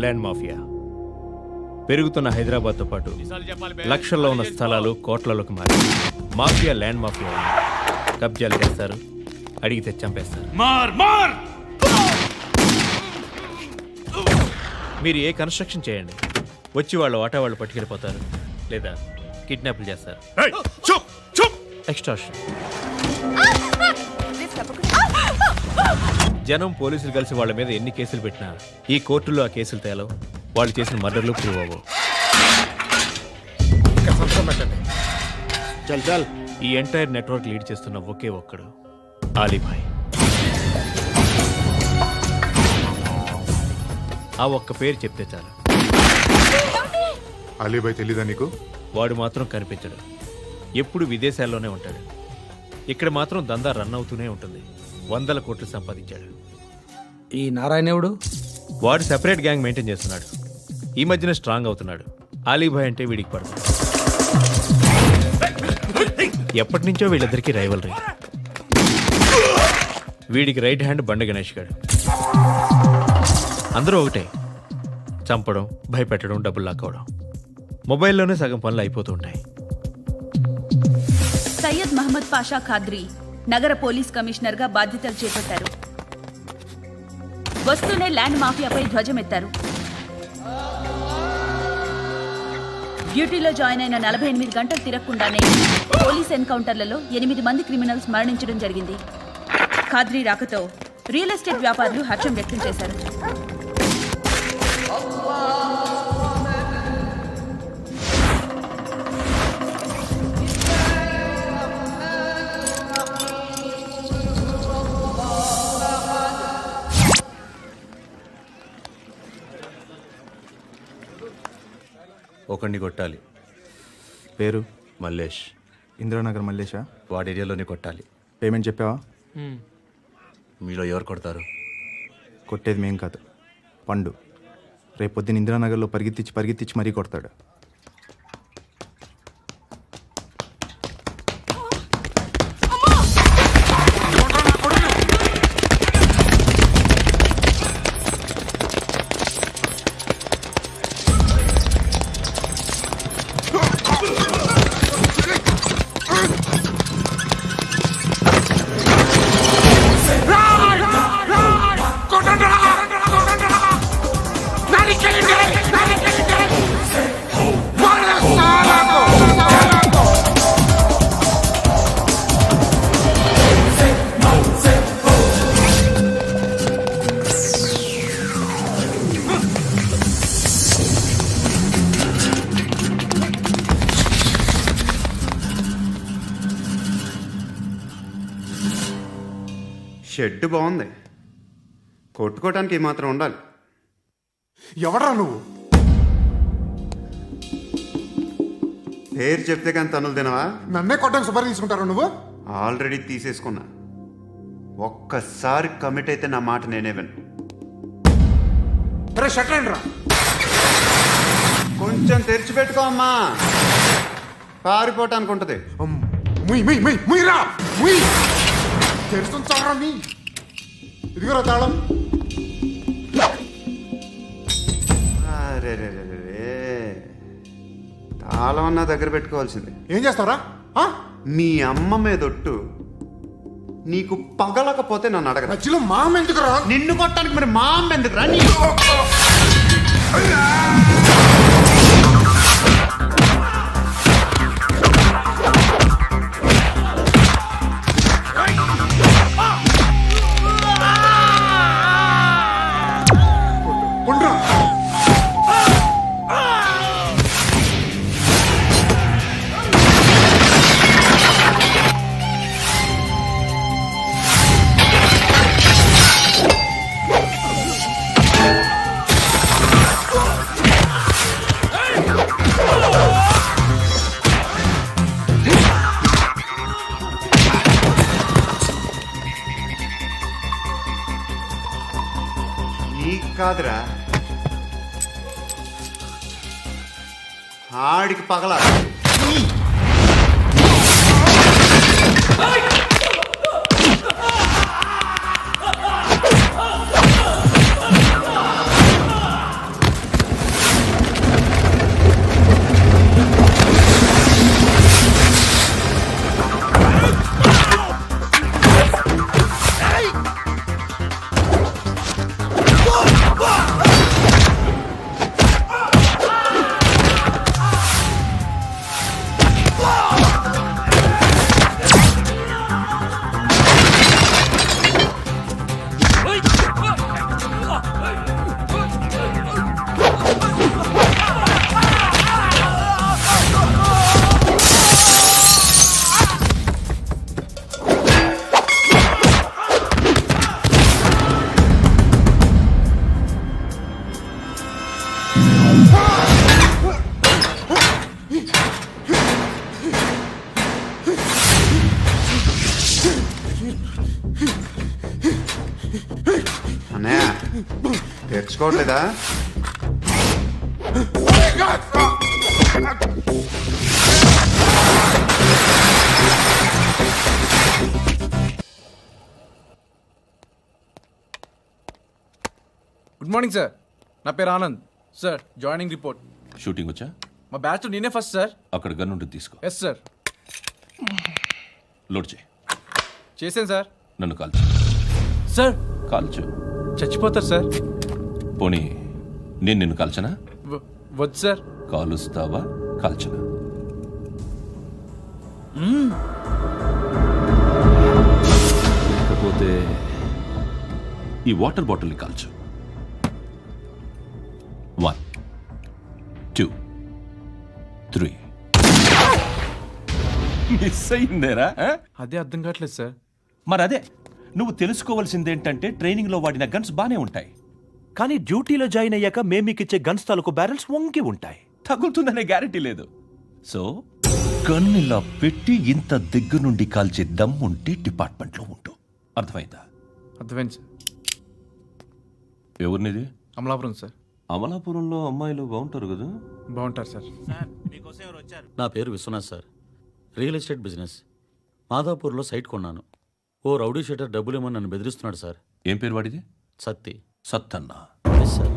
Land mafia పెరుగుతున్న హైదరాబాద్తో పాటు లక్షల్లో ఉన్న స్థలాలు కోట్లలోకి మారి మాఫియా ల్యాండ్ మాఫియా కబ్జాలు చేస్తారు, అడిగితే చంపేస్తారు. మీరు ఏ కన్స్ట్రక్షన్ చేయండి, వచ్చి వాళ్ళు వాటా వాళ్ళు పట్టుకెళ్ళిపోతారు, లేదా కిడ్నాప్లు చేస్తారు. ఎక్స్ట్రాషన్. జనం పోలీసులు కలిసి వాళ్ళ మీద ఎన్ని కేసులు పెట్టినా ఈ కోర్టుల్లో ఆ కేసులు తేలవు, వాళ్ళు చేసిన మర్డర్లు ప్రూవ్ అవ్వవు. ఈ ఎంటైర్ నెట్వర్క్ లీడ్ చేస్తున్న ఒకే ఒక్కడు ఆలీభాయ్. ఆ ఒక్క పేరు చెప్తే చాలు. అలీభాయ్ తెలీదా నీకు? వాడు మాత్రం కనిపించడు, ఎప్పుడు విదేశాల్లోనే ఉంటాడు. ఇక్కడ మాత్రం దందా రన్ అవుతూనే ఉంటుంది. 100 కోట్లు సంపాదించాడు. ఈ నారాయణేవుడు వాడు సెపరేట్ గ్యాంగ్ మెయింటైన్ చేస్తున్నాడు. ఈ మధ్యన స్ట్రాంగ్ అవుతున్నాడు. ఆలీభాయ్ అంటే వీడికి పడదు. ఎప్పటి నుంచో వీళ్ళిద్దరికీ రైవల్రీ. వీడికి రైట్ హ్యాండ్ బండ గణేష్ గాడు. అందరూ ఒకటే, చంపడం, భయపెట్టడం, డబ్బులు లాక్కోవడం. మొబైల్లోనే సగం పనులు అయిపోతూ ఉంటాయి. సయ్యద్ మహమ్మద్ పాషా ఖాద్రీ నగర పోలీస్ కమిషనర్ గా బాధ్యతలు చేపట్టారు. వస్తూనే ల్యాండ్ మాఫియాపై ధ్వజమెత్తారు. డ్యూటీలో జాయిన్ అయిన 48 గంటలు తిరగకుండానే పోలీస్ ఎన్కౌంటర్లలో 8 మంది క్రిమినల్స్ మరణించడం జరిగింది. ఖాద్రీ రాకతో రియల్ ఎస్టేట్ వ్యాపారులు హర్షం వ్యక్తం చేశారు. ఒకడిని కొట్టాలి. పేరు? మల్లేష్. ఇందిరానగర్ మల్లేషా? వాడి ఏరియాలోనే కొట్టాలి. పేమెంట్ చెప్పావా? మీలో ఎవరు కొడతారు? కొట్టేది మేం కాదు, పండు. రేపు పొద్దున ఇందిరానగర్లో పరిగెత్తించి మరీ కొడతాడు. షెడ్ బాగుంది, కొట్టుకోవటానికి ఏమాత్రం ఉండాలి. ఎవడ్రా నువ్వు? పేరు చెప్తే కానీ తనులు తినవా? నన్నే కొట్టడానికి సుపారీ తీసుకుంటారా నువ్వు? ఆల్రెడీ తీసేసుకున్నా. ఒక్కసారి కమిట్ అయితే నా మాట నేనే విను. అరే షట్ రా, కొంచెం తెరిచిపెట్టుకో అమ్మా, పారిపోవటానికి ఉంటుంది. తెరుస్తుంచారా నీ? ఇదిగోరా తాళం. అరే తాళం అన్నా దగ్గర పెట్టుకోవాల్సింది. ఏం చేస్తావరా? మీ అమ్మ మీదొట్టు, నీకు పగలకపోతే నన్ను అడగరా. మధ్యలో మామ ఎందుకురా? నిన్ను కొట్టడానికి మరి మా అమ్మ ఎందుకురా? కాదురా, ఆడికి పగల. అన్నయ్య తెచ్చుకోవట్లేదా? గుడ్ మార్నింగ్ సార్, నా పేరు Anand sir. Joining report. Shooting వచ్చా? మా బ్యాచ్ నేనే ఫస్ట్ సార్. అక్కడ గన్ ఉంటుంది, తీసుకో. Yes sir. లోడ్ చేయి. చేశాను సార్. నన్ను కాల్చు. సార్ కాల్చు. చచ్చిపోతారు సార్. పోనీ నేను నిన్ను కాల్చనా? వద్దు సార్. కాలుస్తావా కాల్చనా? లేకపోతే ఈ వాటర్ బాటిల్ని కాల్చు. 1 2 3. మిస్ అయిందేరా? అదే అర్థం కావట్లేదు సార్. మరి అదే నువ్వు తెలుసుకోవాల్సిందేంటంటే ట్రైనింగ్లో వాడిన గన్స్ బానే ఉంటాయి, కానీ డ్యూటీలో జాయిన్ అయ్యాక మేము మీకు ఇచ్చే గన్స్ తాలూకు బ్యారెల్స్ వంగి ఉంటాయి. తగులుతుందనే గ్యారెంటీ లేదు. సో గన్ ఇలా పెట్టి ఇంత దగ్గర నుండి కాల్చే దమ్ ఉంటే డిపార్ట్మెంట్లో ఉంటూ. అర్థమైందా? అర్థమైంది సార్. ఎవరినిది? అమలాపురం సార్. అమలాపురంలో అమ్మాయిలు బాగుంటారు కదా? బాగుంటారు సార్. నా పేరు Vishwanath sir. Real estate business. మాధాపూర్లో సైట్ కొన్నాను. ఓ రౌడీ షీటర్ డబ్బులు ఏమని నన్ను బెదిరిస్తున్నాడు సార్. ఏం పేరు వాడిది? సత్తి. సత్తన్న. Yes sir.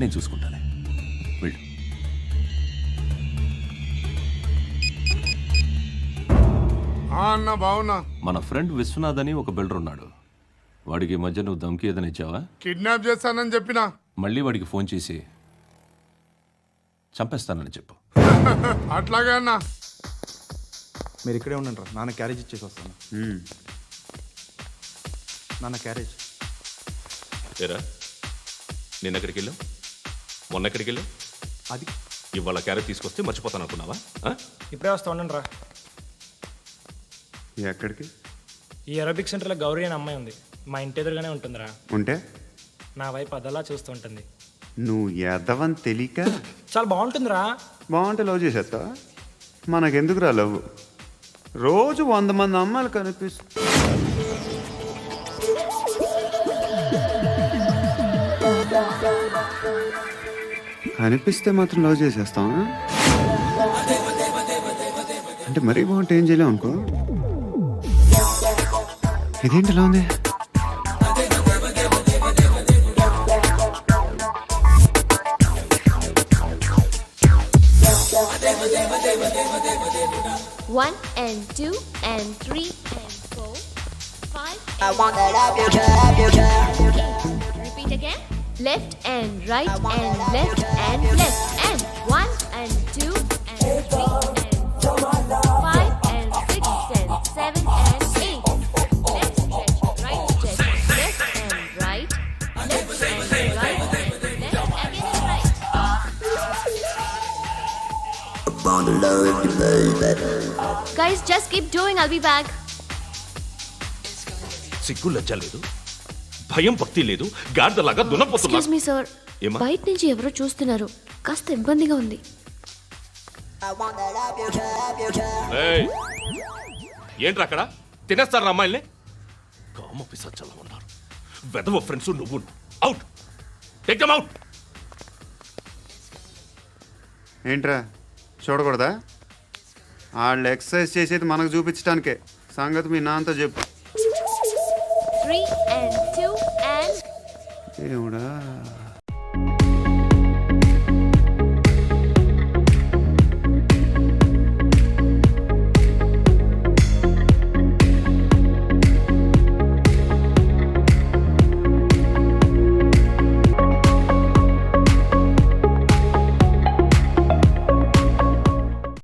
నేను చూసుకుంటానే, వెళ్ళు. అన్న బావున్నా. మన ఫ్రెండ్ విశ్వనాథ్ అని ఒక బిల్డర్ ఉన్నాడు. వాడికి ఈ మధ్య నువ్వు ధమ్కి ఏదైనా ఇచ్చావా? కిడ్నాప్ చేస్తానని చెప్పినా. మళ్ళీ వాడికి ఫోన్ చేసి చంపేస్తానని చెప్పు. అట్లాగే అన్న. మీరు ఇక్కడే ఉండండి రా, నాన్న క్యారేజ్ ఇచ్చేసి వస్తాను. నాన్న క్యారేజ్. ఏరా, నిన్న ఎక్కడికి వెళ్ళావు? మొన్న ఎక్కడికి వెళ్ళావు? అది ఇవాళ క్యారెట్ తీసుకొస్తే మర్చిపోతాను అనుకున్నావా? ఇప్పుడే వస్తా ఉండండి రా. ఎక్కడికి? ఈ అరబిక్ సెంటర్లో గౌరీ అనే అమ్మాయి ఉంది. మా ఇంటి ఎదురుగానే ఉంటుందిరా. ఉంటే నా వైపు అదలా చూస్తూ ఉంటుంది. నువ్వు ఎదవని తెలియక చాలా బాగుంటుందిరా. బాగుంటే లవ్ చేసేస్తా. మనకెందుకురా లవ్? రోజు 100 మంది అమ్మాయిలు కనిపిస్తే మాత్రం లవ్ చేసేస్తాం. అంటే మరీ బాగుంటే ఏం చేయలేం అనుకో. ఇదేంటి ఎలా ఉంది? One and two and three and four, 5. I want that up your chair. Repeat again. Left and right and left and left and 1 and 2 and 3 and 4, 5 and 6 and 7 and 8. Left stretch, right stretch, left and right, left and right, left again and right. Guys, just keep doing. I'll be back. సిగ్గు లజ్జ లేదు, భయం భక్తి లేదు, గాడిదలాగా దున్నపోతున్నా. Excuse me sir, బయట నుంచి ఎవరో చూస్తున్నారు. కాస్త ఇబ్బందిగా ఉంది. ఏంట్రా అక్కడ తినేస్తారు అమ్మాయిల్ని? కామ పిశాచాలా ఉన్నారు. వెదవ ఫ్రెండ్స్ నువ్వు. Out, take them out. ఏంట్రా చూడకూడదా? వాళ్ళు ఎక్సర్సైజ్ చేసేది మనకు చూపించడానికే. సంగతి మీ నాన్నతో చెప్పు. 3 and 2 and దేవుడా.